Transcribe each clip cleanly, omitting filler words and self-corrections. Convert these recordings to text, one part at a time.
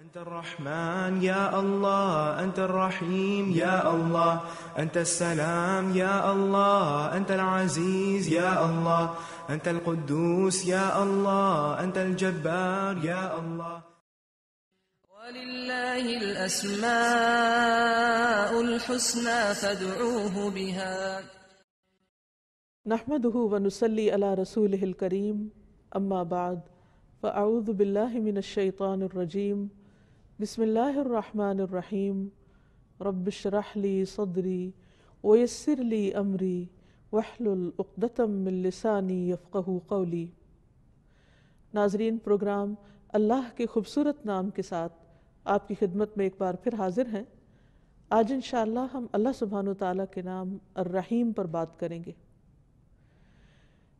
أنت الرحمن يا الله، أنت الرحيم يا الله، أنت السلام يا الله، أنت العزيز يا الله، أنت القدوس يا الله، أنت الجبار يا الله. ولله الأسماء الحسنى فادعوه بها. نحمده ونصلي على رسوله الكريم، أما بعد فأعوذ بالله من الشيطان الرجيم. بسم الله الرحمن الرحيم. رب اشرح لي صدري ويسر لي أمري واحلل عقدة من لساني يفقهوا قولي. ناظرین، پروگرام اللہ کے خوبصورت نام کے ساتھ آپ کی خدمت میں ایک بار پھر حاضر ہیں۔ آج انشاءاللہ ہم اللہ سبحانہ وتعالیٰ کے نام الرحیم پر بات کریں گے۔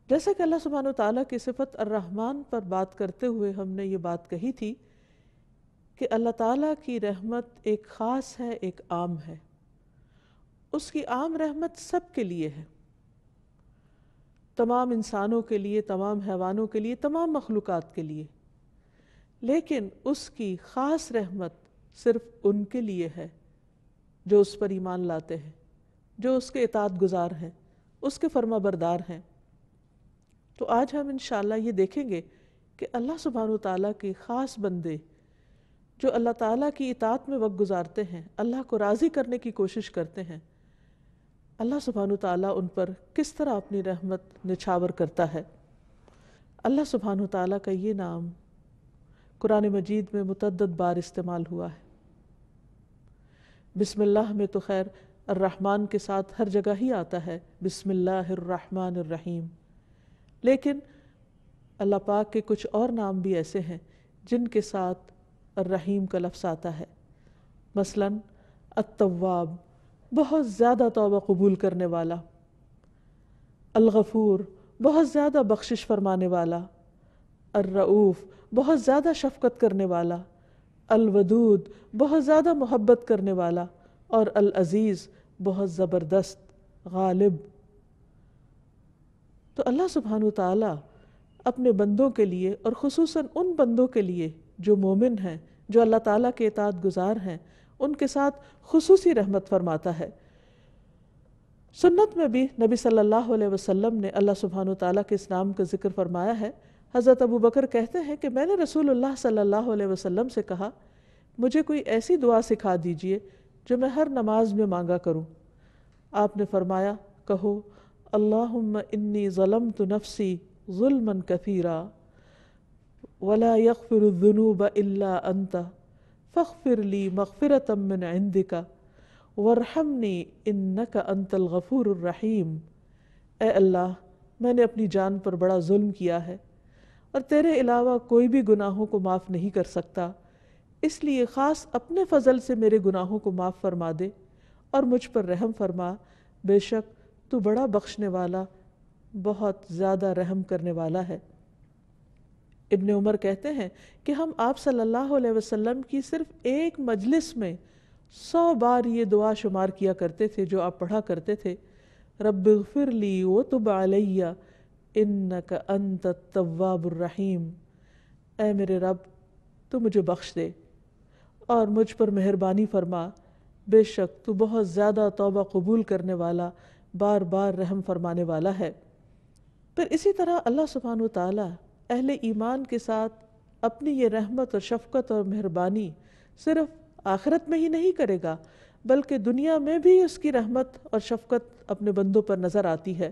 جیسا کہ اللہ سبحانہ وتعالیٰ کی صفت الرحمن پر بات کرتے ہوئے ہم نے یہ بات کہی تھی کہ اللہ تعالیٰ کی رحمت ایک خاص ہے، ایک عام ہے۔ اس کی عام رحمت سب کے لیے ہے، تمام انسانوں کے لیے، تمام حیوانوں کے لیے، تمام مخلوقات کے لیے، لیکن اس کی خاص رحمت صرف ان کے لیے ہے جو اس پر ایمان لاتے ہیں، جو اس کے اطاعت گزار ہیں، اس کے فرما بردار ہیں۔ تو آج ہم انشاءاللہ یہ دیکھیں گے کہ اللہ سبحانہ وتعالیٰ کے خاص بندے جو اللہ تعالیٰ کی اطاعت میں وقت گزارتے ہیں، اللہ کو راضی کرنے کی کوشش کرتے ہیں، اللہ سبحانہ وتعالیٰ ان پر کس طرح اپنی رحمت نچھاور کرتا ہے۔ اللہ سبحانہ وتعالیٰ کا یہ نام قرآن مجید میں متعدد بار استعمال ہوا ہے۔ بسم اللہ میں تو خیر الرحمن کے ساتھ ہر جگہ ہی آتا ہے، بسم اللہ الرحمن الرحیم، لیکن اللہ پاک کے کچھ اور نام بھی ایسے ہیں جن کے ساتھ الرحیم کا لفظ آتا ہے۔ مثلا التواب، بہت زیادہ توبہ قبول کرنے والا، الغفور، بہت زیادہ بخشش فرمانے والا، الرؤوف، بہت زیادہ شفقت کرنے والا، الودود، بہت زیادہ محبت کرنے والا، اور العزیز، بہت زبردست، غالب۔ تو اللہ سبحانہ وتعالیٰ اپنے بندوں کے لیے، اور خصوصاً ان بندوں کے لیے جو مومن ہیں، جو اللہ تعالیٰ کے اطاعت گزار ہیں، ان کے ساتھ خصوصی رحمت فرماتا ہے۔ سنت میں بھی نبی صلی اللہ علیہ وسلم نے اللہ سبحانہ وتعالیٰ کے اس نام کا ذکر فرمایا ہے۔ حضرت ابو بکر کہتے ہیں کہ میں نے رسول اللہ صلی اللہ علیہ وسلم سے کہا، مجھے کوئی ایسی دعا سکھا دیجئے جو میں ہر نماز میں مانگا کروں۔ آپ نے فرمایا، کہو اللہم انی ظلمت نفسی ظلما کثیرا ولا یغفر الذنوب الا انت فاغفر لی مغفرۃ من عندک وارحمنی انک انت الغفور الرحیم۔ اے اللہ، میں نے اپنی جان پر بڑا ظلم کیا ہے، اور تیرے علاوہ کوئی بھی گناہوں کو معاف نہیں کر سکتا، اس لیے خاص اپنے فضل سے میرے گناہوں کو معاف فرما دے اور مجھ پر رحم فرما، بے شک تو بڑا بخشنے والا، بہت زیادہ رحم کرنے والا ہے۔ ابن عمر کہتے ہیں کہ ہم آپ صلی اللہ علیہ وسلم کی صرف ایک مجلس میں 100 بار یہ دعا شمار کیا کرتے تھے جو آپ پڑھا کرتے تھے، رب اغفر لی وتب علی انک انت التواب الرحیم۔ اے میرے رب، تو مجھے بخش دے اور مجھ پر مہربانی فرما، بے شک تو بہت زیادہ توبہ قبول کرنے والا، بار بار رحم فرمانے والا ہے۔ پھر اسی طرح اللہ سبحانہ وتعالیٰ اہل ایمان کے ساتھ اپنی یہ رحمت اور شفقت اور مہربانی صرف آخرت میں ہی نہیں کرے گا، بلکہ دنیا میں بھی اس کی رحمت اور شفقت اپنے بندوں پر نظر آتی ہے۔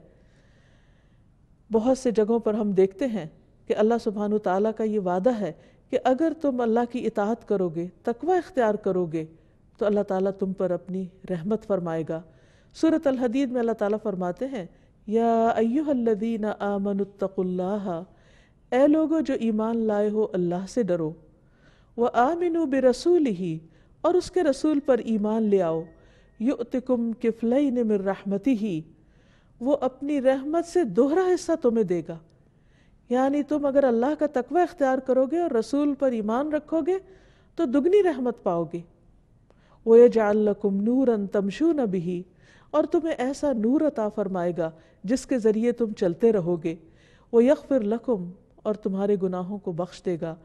بہت سے جگہوں پر ہم دیکھتے ہیں کہ اللہ سبحانہ وتعالیٰ کا یہ وعدہ ہے کہ اگر تم اللہ کی اطاعت کرو گے، تقوی اختیار کرو گے، تو اللہ تعالیٰ تم پر اپنی رحمت فرمائے گا۔ سورۃ الحدید میں اللہ تعالیٰ فرماتے ہیں، یا ایھا الذین آمنوا اتقوا اللہ، اے لوگو جو ایمان لائے ہو اللہ سے ڈرو، وآمنوا برسولہ، اور اس کے رسول پر ایمان لے آؤ، یؤتکم کفلین من رحمتہ، وہ اپنی رحمت سے دوہرا حصہ تمہیں دے گا۔ یعنی تم اگر اللہ کا تقوی اختیار کرو گے اور رسول پر ایمان رکھو گے تو دگنی رحمت پاؤ گے۔ وَيَجْعَلْ لَكُمْ نُورًا تَمْشُونَ بِهِ، اور تمہیں ایسا نور عطا فرمائے گا جس کے ذریعے تم چلتے رہو گے۔ وَيَغْفِرْ لَكُمْ، اور تمہارے گناہوں کو بخش دے گا۔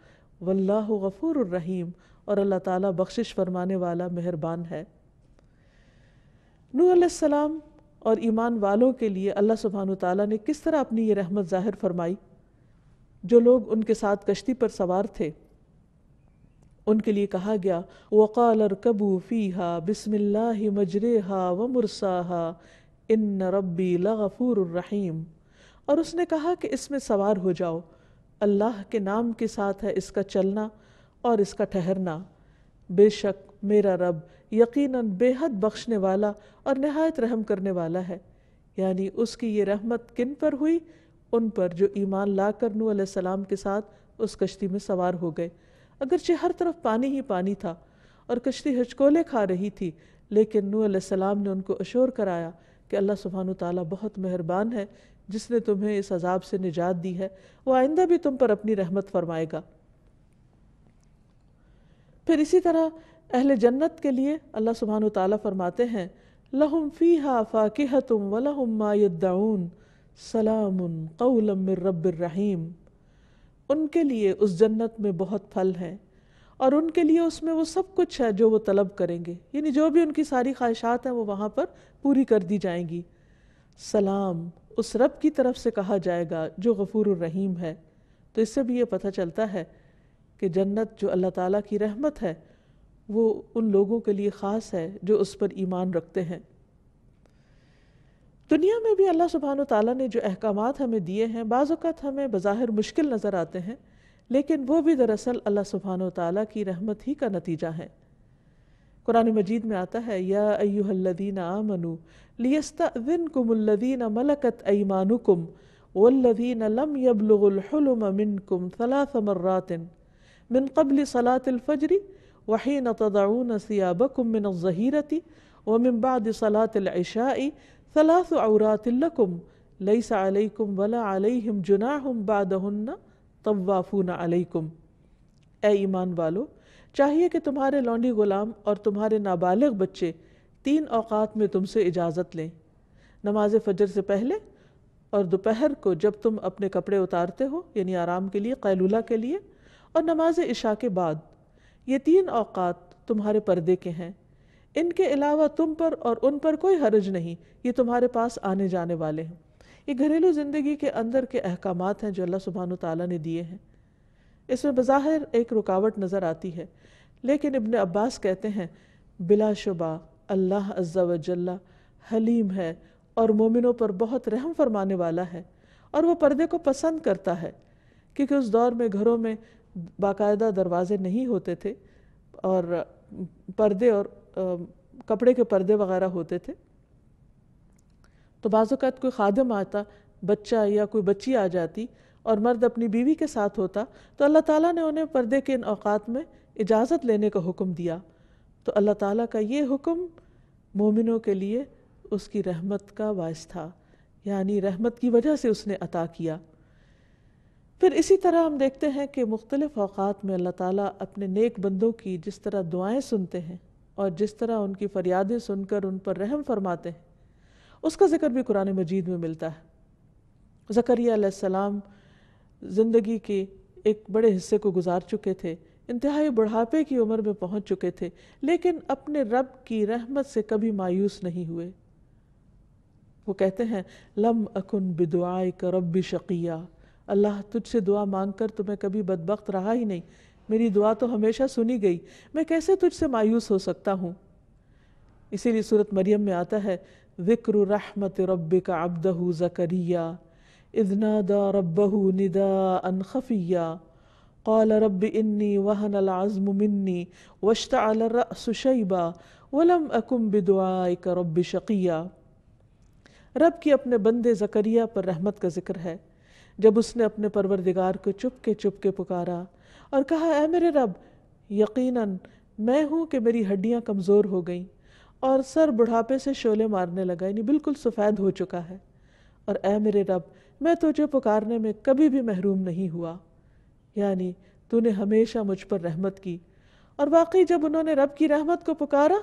وَاللَّهُ غَفُورٌ الرحیم، اور اللہ تعالیٰ بخشش فرمانے والا مہربان ہے۔ نوح علیہ السلام اور ایمان والوں کے لیے اللہ سبحانہ وتعالیٰ نے کس طرح اپنی یہ رحمت ظاہر فرمائی؟ جو لوگ ان کے ساتھ کشتی پر سوار تھے ان کے لیے کہا گیا وَقَالَ ارْكَبُوا فِيهَا بِسْمِ اللَّهِ مَجْرَاهَا وَمُرْسَاهَا إِنَّ رَبِّي لَغَفُورٌ رَحِيمٌ، اور اس نے کہا کہ اس میں سوار ہو جاؤ، اللہ کے نام کے ساتھ ہے اس کا چلنا اور اس کا ٹھہرنا، بے شک میرا رب یقیناً بے حد بخشنے والا اور نہایت رحم کرنے والا ہے۔ یعنی اس کی یہ رحمت کن پر ہوئی؟ ان پر جو ایمان لا کر نوح علیہ السلام کے ساتھ اس کشتی میں سوار ہو گئے۔ اگرچہ ہر طرف پانی ہی پانی تھا اور کشتی ہچکولے کھا رہی تھی، لیکن نوح علیہ السلام نے ان کو اشور کرایا کہ اللہ سبحانہ وتعالیٰ بہت مہربان ہے، جس نے تمہیں اس عذاب سے نجات دی ہے، وہ آئندہ بھی تم پر اپنی رحمت فرمائے گا۔ پھر اسی طرح اہل جنت کے لیے اللہ سبحانہ وتعالیٰ فرماتے ہیں لَهُمْ فِيهَا فَاكِهَةٌ وَلَهُمْ مَا يَدَّعُونَ سَلَامٌ قَوْلًا مِّن رَّبٍّ رَّحِيمٍ، ان کے لیے اس جنت میں بہت پھل ہیں اور ان کے لیے اس میں وہ سب کچھ ہے جو وہ طلب کریں گے، یعنی جو بھی ان کی ساری خواہشات ہیں وہ وہاں پر پوری کر دی جائیں گی۔ سلام اس رب کی طرف سے کہا جائے گا جو غفور الرحیم ہے۔ تو اس سے بھی یہ پتہ چلتا ہے کہ جنت جو اللہ تعالیٰ کی رحمت ہے وہ ان لوگوں کے لیے خاص ہے جو اس پر ایمان رکھتے ہیں۔ دنیا میں بھی اللہ سبحانہ وتعالیٰ نے جو احکامات ہمیں دیے ہیں بعض اوقات ہمیں بظاہر مشکل نظر آتے ہیں، لیکن وہ بھی دراصل اللہ سبحانہ وتعالیٰ کی رحمت ہی کا نتیجہ ہے۔ قرآن مجید میں آتا ہے یا ایھا الذین آمنوا لیستأذنکم الذین ملکت ایمانکم والذین لم یبلغوا الحلم منکم 3 مرات من قبل صلاة الفجر وحین تضعون ثیابکم من الظہیرۃ ومن بعد صلاة العشاء 3 عورات لکم لیس علیکم ولا علیہم جناح بعدہن طوافون علیکم۔ اے ایمان والو، چاہیے کہ تمہارے لونڈی غلام اور تمہارے نابالغ بچے 3 اوقات میں تم سے اجازت لیں، نماز فجر سے پہلے اور دوپہر کو جب تم اپنے کپڑے اتارتے ہو یعنی آرام کے لیے، قیلولہ کے لیے، اور نماز عشاء کے بعد۔ یہ 3 اوقات تمہارے پردے کے ہیں، ان کے علاوہ تم پر اور ان پر کوئی حرج نہیں، یہ تمہارے پاس آنے جانے والے ہیں۔ یہ گھریلو زندگی کے اندر کے احکامات ہیں جو اللہ سبحانہ وتعالیٰ نے دیے ہیں۔ اس میں بظاہر ایک رکاوٹ نظر آتی ہے، لیکن ابن عباس کہتے ہیں بلا شبہ اللہ عز و جل حلیم ہے اور مومنوں پر بہت رحم فرمانے والا ہے، اور وہ پردے کو پسند کرتا ہے، کیونکہ اس دور میں گھروں میں باقاعدہ دروازے نہیں ہوتے تھے اور پردے اور کپڑے کے پردے وغیرہ ہوتے تھے، تو بعض اوقات کوئی خادم آتا، بچہ یا کوئی بچی آ جاتی اور مرد اپنی بیوی کے ساتھ ہوتا تو اللہ تعالیٰ نے انہیں پردے کے ان اوقات میں اجازت لینے کا حکم دیا۔ تو اللہ تعالیٰ کا یہ حکم مومنوں کے لیے اس کی رحمت کا باعث تھا، یعنی رحمت کی وجہ سے اس نے عطا کیا۔ پھر اسی طرح ہم دیکھتے ہیں کہ مختلف اوقات میں اللہ تعالیٰ اپنے نیک بندوں کی جس طرح دعائیں سنتے ہیں اور جس طرح ان کی فریادیں سن کر ان پر رحم فرماتے ہیں، اس کا ذکر بھی قرآن مجید میں ملتا ہے۔ زکریا علیہ السلام زندگی کے ایک بڑے حصے کو گزار چکے تھے، انتہائی بڑھاپے کی عمر میں پہنچ چکے تھے، لیکن اپنے رب کی رحمت سے کبھی مایوس نہیں ہوئے۔ وہ کہتے ہیں لم اکن بدعائک رب شقیہ، اللہ تجھ سے دعا مانگ کر تو میں کبھی بدبخت رہا ہی نہیں، میری دعا تو ہمیشہ سنی گئی، میں کیسے تجھ سے مایوس ہو سکتا ہوں۔ اسی لیے سورۃ مریم میں آتا ہے ذکر رحمت ربک عبدہ زکریا اذ نادى ربه نداء خفيا قال رب انی وهن العظم منی واشتعل الرأس شیبا ولم اکن بدعائک رب شقیا۔ رب کی اپنے بندے زکریا پر رحمت کا ذکر ہے جب اس نے اپنے پروردگار کو چپ کے پکارا اور کہا اے میرے رب، یقیناً میں ہوں کہ میری ہڈیاں کمزور ہو گئیں اور سر بڑھاپے سے شعلے مارنے لگا، یعنی بالکل سفید ہو چکا ہے، اور اے میرے رب میں تجھے پکارنے میں کبھی بھی محروم نہیں ہوا، یعنی تو نے ہمیشہ مجھ پر رحمت کی۔ اور واقعی جب انہوں نے رب کی رحمت کو پکارا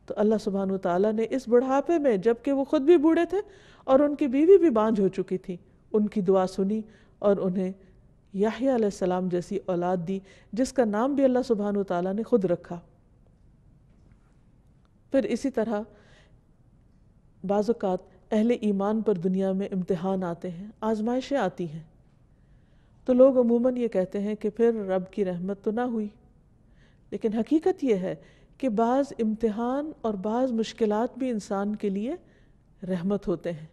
تو اللہ سبحانہ وتعالیٰ نے اس بڑھاپے میں، جبکہ وہ خود بھی بوڑھے تھے اور ان کی بیوی بھی بانجھ ہو چکی تھی، ان کی دعا سنی اور انہیں یحییٰ علیہ السلام جیسی اولاد دی جس کا نام بھی اللہ سبحانہ وتعالیٰ نے خود رکھا۔ پھر اسی طرح بعض اوقات اہل ایمان پر دنیا میں امتحان آتے ہیں، آزمائشیں آتی ہیں، تو لوگ عموماً یہ کہتے ہیں کہ پھر رب کی رحمت تو نہ ہوئی، لیکن حقیقت یہ ہے کہ بعض امتحان اور بعض مشکلات بھی انسان کے لیے رحمت ہوتے ہیں۔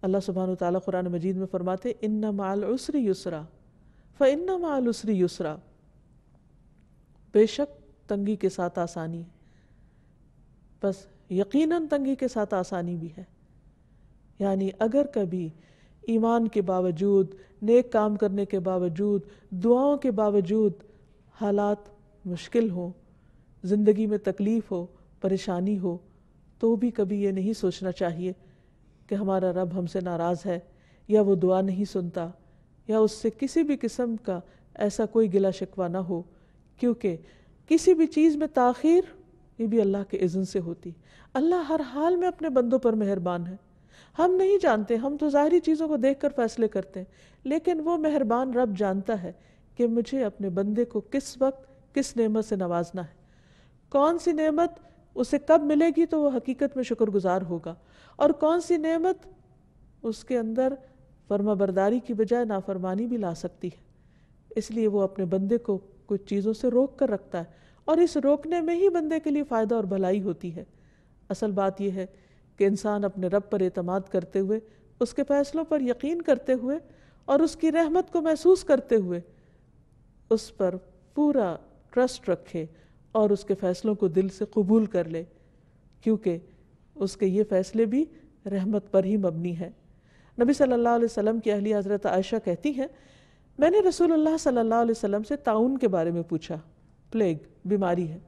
اللہ سبحانہ وتعالیٰ قرآن مجید میں فرماتے ان مع العسر یسرا فإن مع العسر یسرا، بے شک تنگی کے ساتھ آسانی ہے، بس یقیناً تنگی کے ساتھ آسانی بھی ہے۔ یعنی اگر کبھی ایمان کے باوجود، نیک کام کرنے کے باوجود، دعاؤں کے باوجود حالات مشکل ہوں، زندگی میں تکلیف ہو، پریشانی ہو، تو بھی کبھی یہ نہیں سوچنا چاہیے کہ ہمارا رب ہم سے ناراض ہے، یا وہ دعا نہیں سنتا، یا اس سے کسی بھی قسم کا ایسا کوئی گلہ شکوہ نہ ہو، کیونکہ کسی بھی چیز میں تاخیر یہ بھی اللہ کے اذن سے ہوتی۔ اللہ ہر حال میں اپنے بندوں پر مہربان ہے۔ ہم نہیں جانتے، ہم تو ظاہری چیزوں کو دیکھ کر فیصلے کرتے ہیں، لیکن وہ مہربان رب جانتا ہے کہ مجھے اپنے بندے کو کس وقت کس نعمت سے نوازنا ہے، کون سی نعمت اسے کب ملے گی تو وہ حقیقت میں شکر گزار ہوگا، اور کون سی نعمت اس کے اندر فرما برداری کی بجائے نافرمانی بھی لا سکتی ہے۔ اس لیے وہ اپنے بندے کو کچھ چیزوں سے روک کر رکھتا ہے، اور اس روکنے میں ہی بندے کے لیے فائدہ اور بھلائی ہوتی ہے۔ اصل بات یہ ہے کہ انسان اپنے رب پر اعتماد کرتے ہوئے، اس کے فیصلوں پر یقین کرتے ہوئے، اور اس کی رحمت کو محسوس کرتے ہوئے اس پر پورا ٹرسٹ رکھے اور اس کے فیصلوں کو دل سے قبول کر لے، کیونکہ اس کے یہ فیصلے بھی رحمت پر ہی مبنی ہے۔ نبی صلی اللہ علیہ وسلم کی اہلیہ حضرت عائشہ کہتی ہیں، میں نے رسول اللہ صلی اللہ علیہ وسلم سے طاعون کے بارے میں پوچھا، پلیگ، بیماری ہے۔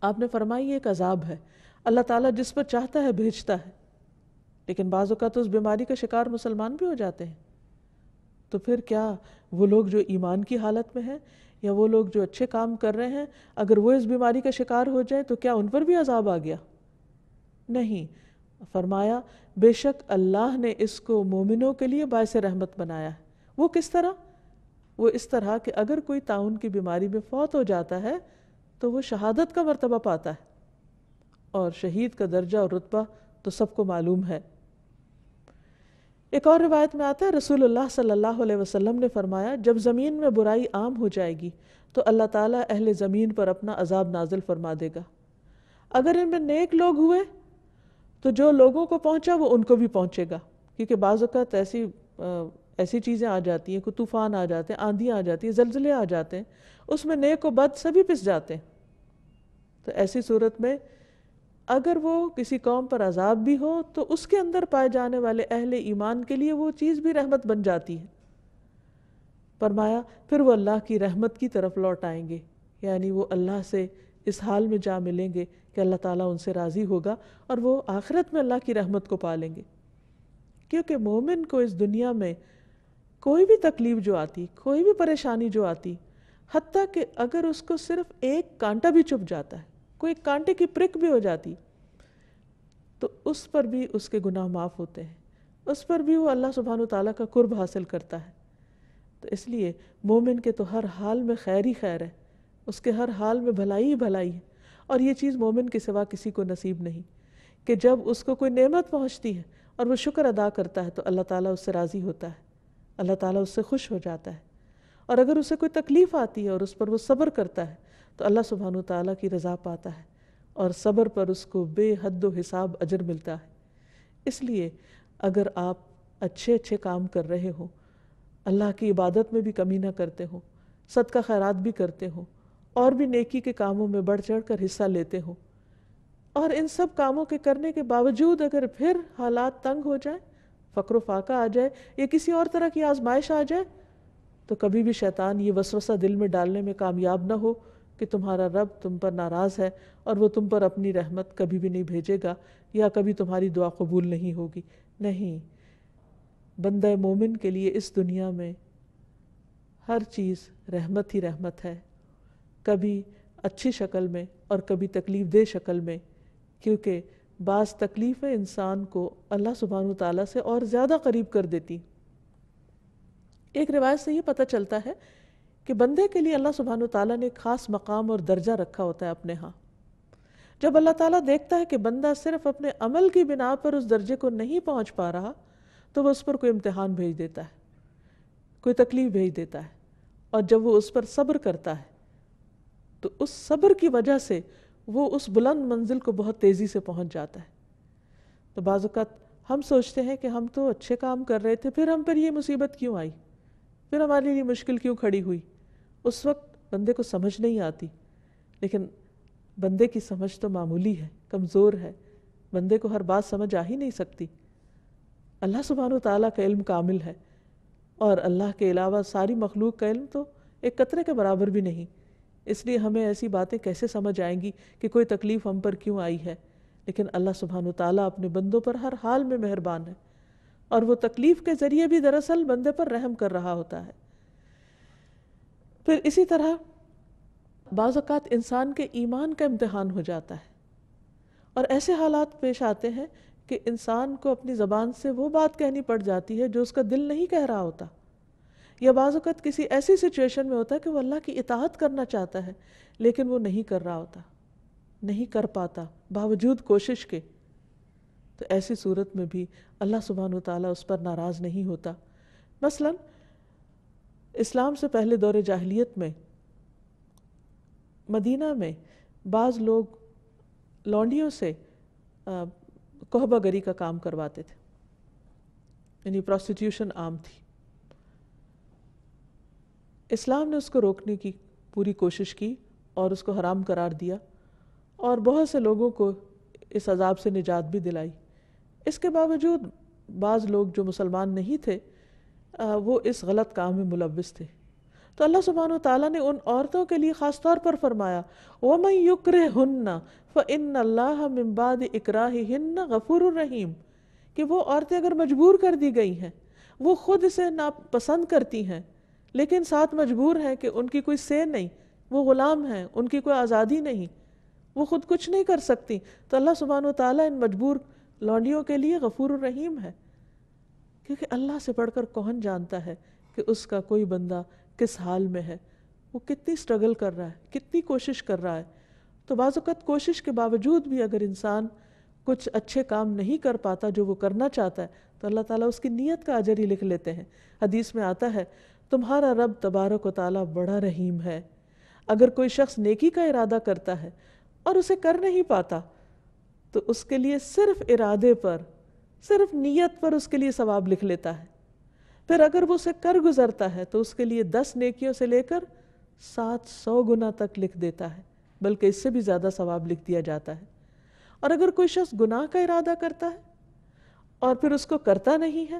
آپ نے فرمایا یہ ایک عذاب ہے، اللہ تعالیٰ جس پر چاہتا ہے بھیجتا ہے، لیکن بعض اوقات اس بیماری کا شکار مسلمان بھی ہو جاتے ہیں۔ تو پھر کیا وہ لوگ جو ایمان کی حالت میں ہیں، یا وہ لوگ جو اچھے کام کر رہے ہیں، اگر وہ اس بیماری کا شکار ہو جائیں تو کیا ان پر بھی عذاب آ گیا؟ نہیں، فرمایا بے شک اللہ نے اس کو مومنوں کے لیے باعث رحمت بنایا ہے۔ وہ کس طرح؟ وہ اس طرح کہ اگر کوئی طاعون کی بیماری میں فوت ہو جاتا ہے تو وہ شہادت کا مرتبہ پاتا ہے، اور شہید کا درجہ اور رتبہ تو سب کو معلوم ہے۔ ایک اور روایت میں آتا ہے رسول اللہ صلی اللہ علیہ وسلم نے فرمایا جب زمین میں برائی عام ہو جائے گی تو اللہ تعالیٰ اہل زمین پر اپنا عذاب نازل فرما دے گا۔ اگر ان میں نیک لوگ ہوئے تو جو لوگوں کو پہنچا وہ ان کو بھی پہنچے گا، کیونکہ بعض اوقات ایسی چیزیں آ جاتی ہیں، کوئی طوفان آ جاتے ہیں، آندھیاں آ جاتی ہیں، زلزلے آ جاتے ہیں، اس میں نیک و بد سبھی پس جاتے ہیں۔ تو ایسی صورت میں اگر وہ کسی قوم پر عذاب بھی ہو تو اس کے اندر پائے جانے والے اہل ایمان کے لیے وہ چیز بھی رحمت بن جاتی ہے۔ فرمایا پھر وہ اللہ کی رحمت کی طرف لوٹ آئیں گے، یعنی وہ اللہ سے اس حال میں جا ملیں گے کہ اللہ تعالیٰ ان سے راضی ہوگا، اور وہ آخرت میں اللہ کی رحمت کو پا لیں گے۔ کیونکہ مومن کو اس دنیا میں کوئی بھی تکلیف جو آتی، کوئی بھی پریشانی جو آتی، حتیٰ کہ اگر اس کو صرف ایک کانٹا بھی چبھ جاتا ہے، کوئی کانٹے کی پرک بھی ہو جاتی، تو اس پر بھی اس کے گناہ معاف ہوتے ہیں، اس پر بھی وہ اللہ سبحانہ وتعالیٰ کا قرب حاصل کرتا ہے۔ تو اس لیے مومن کے تو ہر حال میں خیر ہی خیر ہے، اس کے ہر حال میں بھلائی ہی بھلائی ہے، اور یہ چیز مومن کے سوا کسی کو نصیب نہیں کہ جب اس کو کوئی نعمت پہنچتی ہے اور وہ شکر ادا کرتا ہے تو اللہ تعالیٰ اس سے راضی ہوتا ہے، اللہ تعالیٰ اس سے خوش ہو جاتا ہے، اور اگر اسے کوئی تکلیف آتی ہے اور اس پر وہ صبر کرتا ہے تو اللہ سبحانہ وتعالیٰ کی رضا پاتا ہے، اور صبر پر اس کو بے حد و حساب اجر ملتا ہے۔ اس لیے اگر آپ اچھے کام کر رہے ہو، اللہ کی عبادت میں بھی کمی نہ کرتے ہو، صدقہ خیرات بھی کرتے ہو، اور بھی نیکی کے کاموں میں بڑھ چڑھ کر حصہ لیتے ہو، اور ان سب کاموں کے کرنے کے باوجود اگر پھر حالات تنگ ہو جائیں، فقر و فاقہ آ جائے یا کسی اور طرح کی آزمائش آ جائے، تو کبھی بھی شیطان یہ وسوسہ دل میں ڈالنے میں کامیاب نہ ہو کہ تمہارا رب تم پر ناراض ہے اور وہ تم پر اپنی رحمت کبھی بھی نہیں بھیجے گا، یا کبھی تمہاری دعا قبول نہیں ہوگی۔ نہیں، بندہ مومن کے لیے اس دنیا میں ہر چیز رحمت ہی رحمت ہے، کبھی اچھی شکل میں اور کبھی تکلیف دہ شکل میں، کیونکہ بعض تکلیفیں انسان کو اللہ سبحانہ وتعالیٰ سے اور زیادہ قریب کر دیتی۔ ایک روایت سے یہ پتہ چلتا ہے کہ بندے کے لیے اللہ سبحانہ وتعالیٰ نے ایک خاص مقام اور درجہ رکھا ہوتا ہے اپنے ہاں. جب اللہ تعالیٰ دیکھتا ہے کہ بندہ صرف اپنے عمل کی بنا پر اس درجے کو نہیں پہنچ پا رہا تو وہ اس پر کوئی امتحان بھیج دیتا ہے، کوئی تکلیف بھیج دیتا ہے، اور جب وہ اس پر صبر کرتا ہے تو اس صبر کی وجہ سے وہ اس بلند منزل کو بہت تیزی سے پہنچ جاتا ہے. تو بعض اوقات ہم سوچتے ہیں کہ ہم تو اچھے کام کر رہے تھے، پھر ہم پر یہ مصیبت کیوں آئی، پھر ہمارے لیے مشکل کیوں کھڑی ہوئی. اس وقت بندے کو سمجھ نہیں آتی، لیکن بندے کی سمجھ تو معمولی ہے، کمزور ہے، بندے کو ہر بات سمجھ آ ہی نہیں سکتی. اللہ سبحانہ وتعالیٰ کا علم کامل ہے، اور اللہ کے علاوہ ساری مخلوق کا علم تو ایک قطرے کے برابر بھی نہیں. اس لیے ہمیں ایسی باتیں کیسے سمجھ آئیں گی کہ کوئی تکلیف ہم پر کیوں آئی ہے. لیکن اللہ سبحانہ وتعالیٰ اپنے بندوں پر ہر حال میں مہربان ہے، اور وہ تکلیف کے ذریعے بھی دراصل بندے پر رحم کر رہا ہوتا ہے. پھر اسی طرح بعض اوقات انسان کے ایمان کا امتحان ہو جاتا ہے، اور ایسے حالات پیش آتے ہیں کہ انسان کو اپنی زبان سے وہ بات کہنی پڑ جاتی ہے جو اس کا دل نہیں کہہ رہا ہوتا، یا بعض اوقات کسی ایسی سچویشن میں ہوتا ہے کہ وہ اللہ کی اطاعت کرنا چاہتا ہے لیکن وہ نہیں کر رہا ہوتا، نہیں کر پاتا باوجود کوشش کے. تو ایسی صورت میں بھی اللہ سبحانہ وتعالیٰ اس پر ناراض نہیں ہوتا. مثلا اسلام سے پہلے دور جاہلیت میں مدینہ میں بعض لوگ لونڈیوں سے کوہبہ گری کا کام کرواتے تھے، یعنی پروسٹیٹیوشن عام تھی. اسلام نے اس کو روکنے کی پوری کوشش کی اور اس کو حرام قرار دیا، اور بہت سے لوگوں کو اس عذاب سے نجات بھی دلائی. اس کے باوجود بعض لوگ جو مسلمان نہیں تھے وہ اس غلط کام میں ملوث تھے. تو اللہ سبحانہ وتعالیٰ نے ان عورتوں کے لیے خاص طور پر فرمایا وَمَن يُكْرِهُنَّ فَإِنَّ اللَّهَ مِن بَعْدِ إِكْرَاهِهِنَّ غَفُورٌ رَحِيمٌ، کہ وہ عورتیں اگر مجبور کر دی گئی ہیں، وہ خود اسے ناپسند کرتی ہیں لیکن ساتھ مجبور ہیں کہ ان کی کوئی سے نہیں، وہ غلام ہیں، ان کی کوئی آزادی نہیں، وہ خود کچھ نہیں کر سکتی، تو اللہ سبحانہ وتعالیٰ ان مجبور لونڈیوں کے لیے غفور الرحیم ہے. کیونکہ اللہ سے بڑھ کر کون جانتا ہے کہ اس کا کوئی بندہ کس حال میں ہے، وہ کتنی سٹرگل کر رہا ہے، کتنی کوشش کر رہا ہے. تو بعض اوقات کوشش کے باوجود بھی اگر انسان کچھ اچھے کام نہیں کر پاتا جو وہ کرنا چاہتا ہے تو اللہ تعالیٰ اس کی نیت کا اجر ہی لکھ لیتے ہیں. حدیث میں آتا ہے تمہارا رب تبارک و تعالیٰ بڑا رحیم ہے. اگر کوئی شخص نیکی کا ارادہ کرتا ہے اور اسے کر نہیں پاتا تو اس کے لیے صرف ارادے پر، صرف نیت پر اس کے لیے ثواب لکھ لیتا ہے. پھر اگر وہ اسے کر گزرتا ہے تو اس کے لیے 10 نیکیوں سے لے کر 700 گنا تک لکھ دیتا ہے، بلکہ اس سے بھی زیادہ ثواب لکھ دیا جاتا ہے. اور اگر کوئی شخص گناہ کا ارادہ کرتا ہے اور پھر اس کو کرتا نہیں ہے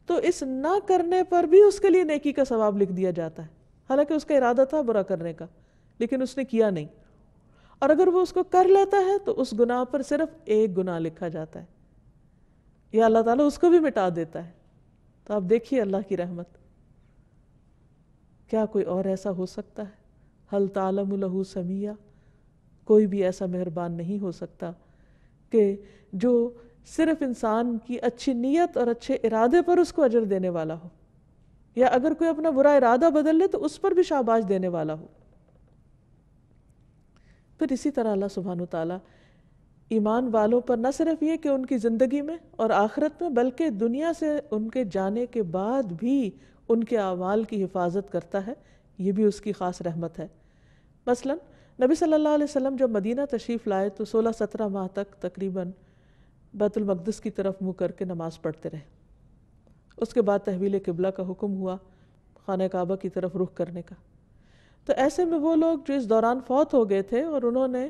تو اس نہ کرنے پر بھی اس کے لیے نیکی کا ثواب لکھ دیا جاتا ہے، حالانکہ اس کا ارادہ تھا برا کرنے کا لیکن اس نے کیا نہیں. اور اگر وہ اس کو کر لیتا ہے تو اس گناہ پر صرف 1 گناہ لکھا جاتا ہے، یا اللہ تعالیٰ اس کو بھی مٹا دیتا ہے. تو آپ دیکھیے اللہ کی رحمت، کیا کوئی اور ایسا ہو سکتا ہے؟ هل تعلم له سمیہ، کوئی بھی ایسا مہربان نہیں ہو سکتا کہ جو صرف انسان کی اچھی نیت اور اچھے ارادے پر اس کو اجر دینے والا ہو، یا اگر کوئی اپنا برا ارادہ بدل لے تو اس پر بھی شاباش دینے والا ہو. پھر اسی طرح اللہ سبحانہ وتعالیٰ ایمان والوں پر نہ صرف یہ کہ ان کی زندگی میں اور آخرت میں، بلکہ دنیا سے ان کے جانے کے بعد بھی ان کے اعمال کی حفاظت کرتا ہے. یہ بھی اس کی خاص رحمت ہے. مثلا نبی صلی اللہ علیہ وسلم جب مدینہ تشریف لائے تو 16-17 ماہ تک تقریباً بیت المقدس کی طرف منہ کر کے نماز پڑھتے رہے. اس کے بعد تحویل قبلہ کا حکم ہوا، خانہ کعبہ کی طرف رخ کرنے کا. تو ایسے میں وہ لوگ جو اس دوران فوت ہو گئے تھے اور انہوں نے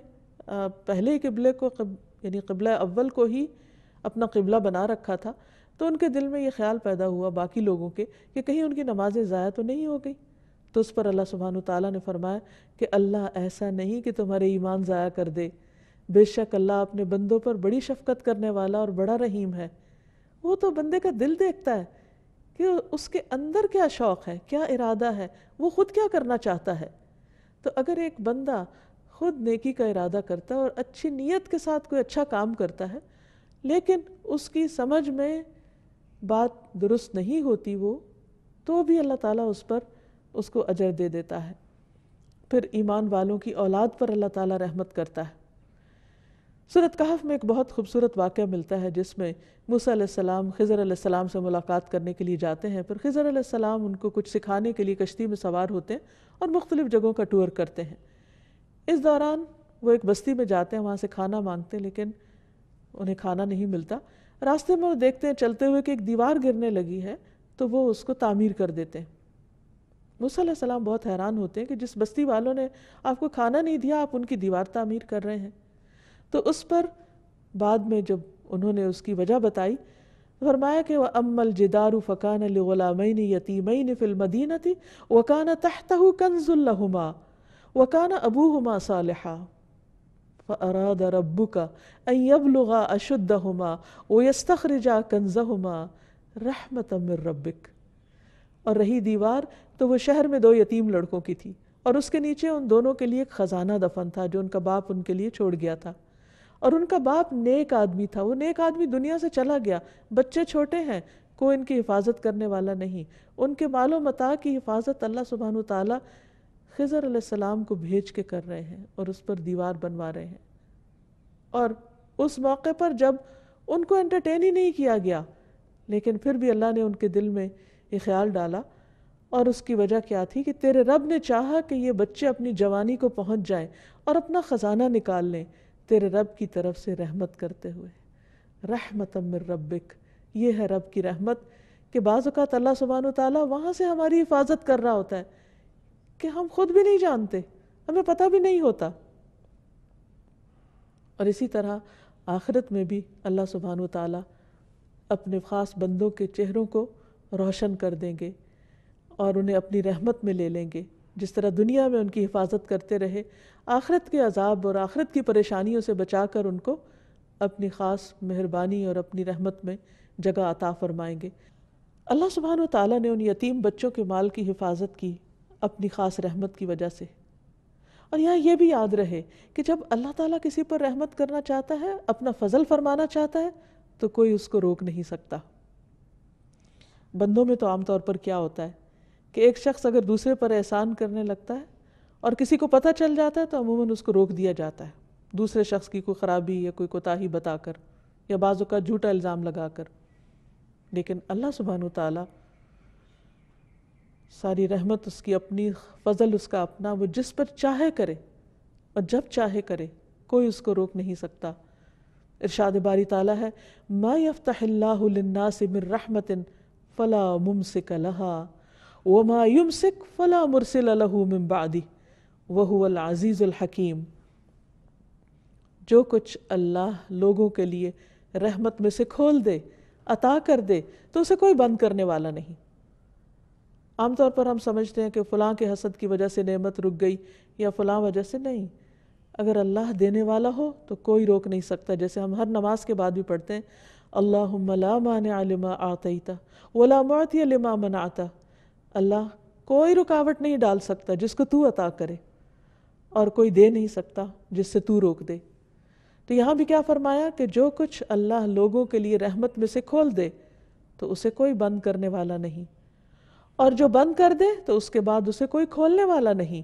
پہلے ہی قبلے کو یعنی قبلہ اول کو ہی اپنا قبلہ بنا رکھا تھا، تو ان کے دل میں یہ خیال پیدا ہوا باقی لوگوں کے کہ کہیں ان کی نمازیں ضائع تو نہیں ہو گئی. تو اس پر اللہ سبحانہ وتعالیٰ نے فرمایا کہ اللہ ایسا نہیں کہ تمہارے ایمان ضائع کر دے، بے شک اللہ اپنے بندوں پر بڑی شفقت کرنے والا اور بڑا رحیم ہے. وہ تو بندے کا دل دیکھتا ہے کہ اس کے اندر کیا شوق ہے، کیا ارادہ ہے، وہ خود کیا کرنا چاہتا ہے. تو اگر ایک بندہ خود نیکی کا ارادہ کرتا ہے اور اچھی نیت کے ساتھ کوئی اچھا کام کرتا ہے لیکن اس کی سمجھ میں بات درست نہیں ہوتی، وہ تو بھی اللہ تعالیٰ اس پر اس کو اجر دے دیتا ہے۔ پھر ایمان والوں کی اولاد پر اللہ تعالیٰ رحمت کرتا ہے۔ سورۃ کہف میں ایک بہت خوبصورت واقعہ ملتا ہے جس میں موسیٰ علیہ السلام خضر علیہ السلام سے ملاقات کرنے کے لیے جاتے ہیں، پھر خضر علیہ السلام ان کو کچھ سکھانے کے لیے کشتی میں سوار ہوتے ہیں اور مختلف جگہوں کا ٹور کرتے ہیں۔ اس دوران وہ ایک بستی میں جاتے ہیں، وہاں سے کھانا مانگتے ہیں لیکن انہیں کھانا نہیں ملتا۔ راستے میں وہ دیکھتے ہیں چلتے ہوئے کہ ایک دیوار گرنے لگی ہے تو وہ اس کو تعمیر کر دیتے ہیں۔ موسیٰ علیہ السلام بہت حیران ہوتے ہیں کہ جس بستی والوں نے آپ کو کھانا نہیں دیا آپ ان کی دیوار تعمیر کر رہے ہیں۔ تو اس پر بعد میں جب انہوں نے اس کی وجہ بتائی، فرمایا کہ وَأَمَّا الْجِدَارُ فَكَانَ لِغُلَامَيْنِ يَتِيمَيْنِ فِي الْمَدِينَةِ وَكَانَ تَحْتَهُ كَنْزٌ لَهُمَا وَكَانَ أَبُوهُمَا صَالِحًا فَأَرَادَ رَبُّكَ أَن يَبْلُغَا أَشُدَّهُمَا وَيَسْتَخْرِجَا كَنْزَهُمَا رَحْمَةً مِّن رَّبِّكَ۔ اور رہی دیوار تو وہ شہر میں 2 یتیم لڑکوں کی تھی اور اس کے نیچے ان دونوں کے لیے ایک خزانہ دفن تھا جو ان کا باپ ان کے لیے چھوڑ گیا تھا، اور ان کا باپ نیک آدمی تھا۔ وہ نیک آدمی دنیا سے چلا گیا، بچے چھوٹے ہیں، کوئی ان کی حفاظت کرنے والا نہیں۔ ان کے مال و متاع کی حفاظت اللہ سبحانہ و تعالیٰ خضر علیہ السلام کو بھیج کے کر رہے ہیں اور اس پر دیوار بنوا رہے ہیں۔ اور اس موقع پر جب ان کو انٹرٹین ہی نہیں کیا گیا، لیکن پھر بھی اللہ نے ان کے دل میں یہ خیال ڈالا، اور اس کی وجہ کیا تھی کہ تیرے رب نے چاہا کہ یہ بچے اپنی جوانی کو پہنچ جائیں اور اپنا خزانہ نکال لیں تیرے رب کی طرف سے رحمت کرتے ہوئے۔ رحمتم من ربک، یہ ہے رب کی رحمت کہ بعض اوقات اللہ سبحانہ و تعالیٰ وہاں سے ہماری حفاظت کر رہا ہوتا ہے کہ ہم خود بھی نہیں جانتے، ہمیں پتہ بھی نہیں ہوتا۔ اور اسی طرح آخرت میں بھی اللہ سبحانہ و تعالیٰ اپنے خاص بندوں کے چہروں کو روشن کر دیں گے اور انہیں اپنی رحمت میں لے لیں گے۔ جس طرح دنیا میں ان کی حفاظت کرتے رہے، آخرت کے عذاب اور آخرت کی پریشانیوں سے بچا کر ان کو اپنی خاص مہربانی اور اپنی رحمت میں جگہ عطا فرمائیں گے۔ اللہ سبحانہ و تعالیٰ نے ان یتیم بچوں کے مال کی حفاظت کی اپنی خاص رحمت کی وجہ سے۔ اور یہاں یہ بھی یاد رہے کہ جب اللہ تعالیٰ کسی پر رحمت کرنا چاہتا ہے، اپنا فضل فرمانا چاہتا ہے، تو کوئی اس کو روک نہیں سکتا۔ بندوں میں تو عام طور پر کیا ہوتا ہے کہ ایک شخص اگر دوسرے پر احسان کرنے لگتا ہے اور کسی کو پتہ چل جاتا ہے تو عموماً اس کو روک دیا جاتا ہے، دوسرے شخص کی کوئی خرابی یا کوئی کوتاہی بتا کر یا بعض اوقات جھوٹا الزام لگا کر۔ لیکن اللہ سبحانہ وتعالیٰ ساری رحمت اس کی اپنی، فضل اس کا اپنا، وہ جس پر چاہے کرے اور جب چاہے کرے، کوئی اس کو روک نہیں سکتا۔ ارشاد باری تعالیٰ ہے ما یفتح اللہ للناس من رحمت فلا ممسک لها وما یمسک فلا مرسل له من بعدہ وہو العزیز الحکیم۔ جو کچھ اللہ لوگوں کے لیے رحمت میں سے کھول دے، عطا کر دے، تو اسے کوئی بند کرنے والا نہیں۔ عام طور پر ہم سمجھتے ہیں کہ فلاں کے حسد کی وجہ سے نعمت رک گئی یا فلاں وجہ سے، نہیں۔ اگر اللہ دینے والا ہو تو کوئی روک نہیں سکتا۔ جیسے ہم ہر نماز کے بعد بھی پڑھتے ہیں اللہم لا مانع لما اعطیت ولا معطی لما منعت۔ اللہ کوئی رکاوٹ نہیں ڈال سکتا جس کو تو عطا کرے، اور کوئی دے نہیں سکتا جس سے تو روک دے۔ تو یہاں بھی کیا فرمایا کہ جو کچھ اللہ لوگوں کے لیے رحمت میں سے کھول دے تو اسے کوئی بند کرنے والا نہیں، اور جو بند کر دے تو اس کے بعد اسے کوئی کھولنے والا نہیں۔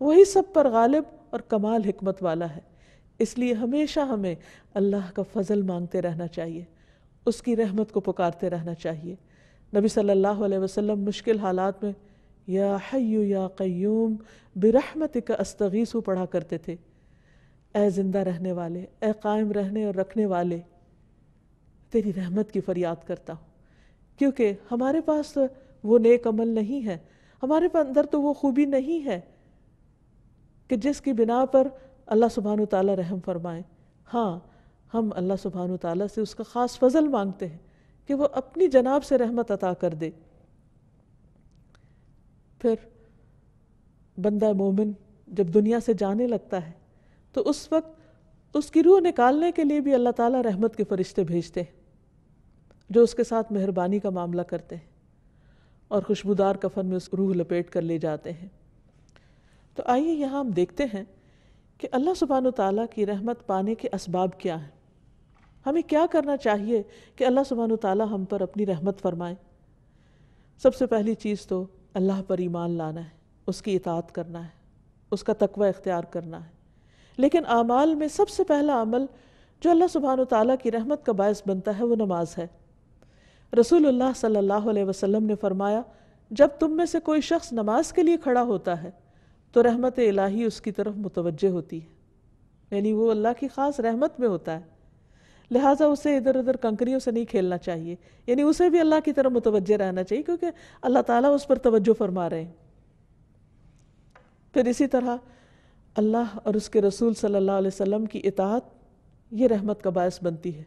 وہی سب پر غالب اور کمال حکمت والا ہے۔ اس لیے ہمیشہ ہمیں اللہ کا فضل مانگتے رہنا چاہیے، اس کی رحمت کو پکارتے رہنا چاہیے۔ نبی صلی اللہ علیہ وسلم مشکل حالات میں یا حی یا قیوم برحمتک استغیث پڑھا کرتے تھے۔ اے زندہ رہنے والے، اے قائم رہنے اور رکھنے والے، تیری رحمت کی فریاد کرتا ہوں، کیونکہ ہمارے پاس وہ نیک عمل نہیں ہے، ہمارے اندر تو وہ خوبی نہیں ہے کہ جس کی بنا پر اللہ سبحانہ وتعالیٰ رحم فرمائے۔ ہاں، ہم اللہ سبحانہ وتعالیٰ سے اس کا خاص فضل مانگتے ہیں کہ وہ اپنی جناب سے رحمت عطا کر دے۔ پھر بندہ مومن جب دنیا سے جانے لگتا ہے تو اس وقت اس کی روح نکالنے کے لیے بھی اللہ تعالیٰ رحمت کے فرشتے بھیجتے ہیں جو اس کے ساتھ مہربانی کا معاملہ کرتے ہیں اور خوشبودار کفن میں اس روح لپیٹ کر لے جاتے ہیں۔ تو آئیے یہاں ہم دیکھتے ہیں کہ اللہ سبحانہ وتعالیٰ کی رحمت پانے کے اسباب کیا ہیں، ہمیں کیا کرنا چاہیے کہ اللہ سبحانہ وتعالیٰ ہم پر اپنی رحمت فرمائے۔ سب سے پہلی چیز تو اللہ پر ایمان لانا ہے، اس کی اطاعت کرنا ہے، اس کا تقوی اختیار کرنا ہے۔ لیکن اعمال میں سب سے پہلا عمل جو اللہ سبحانہ وتعالیٰ کی رحمت کا باعث بنتا ہے وہ نماز ہے۔ رسول اللہ صلی اللہ علیہ وسلم نے فرمایا، جب تم میں سے کوئی شخص نماز کے لیے کھڑا ہوتا ہے تو رحمت الہی اس کی طرف متوجہ ہوتی ہے، یعنی وہ اللہ کی خاص رحمت میں ہوتا ہے، لہٰذا اسے ادھر ادھر کنکریوں سے نہیں کھیلنا چاہیے، یعنی اسے بھی اللہ کی طرف متوجہ رہنا چاہیے کیونکہ اللہ تعالیٰ اس پر توجہ فرما رہے ہیں۔ پھر اسی طرح اللہ اور اس کے رسول صلی اللہ علیہ وسلم کی اطاعت یہ رحمت کا باعث بنتی ہے۔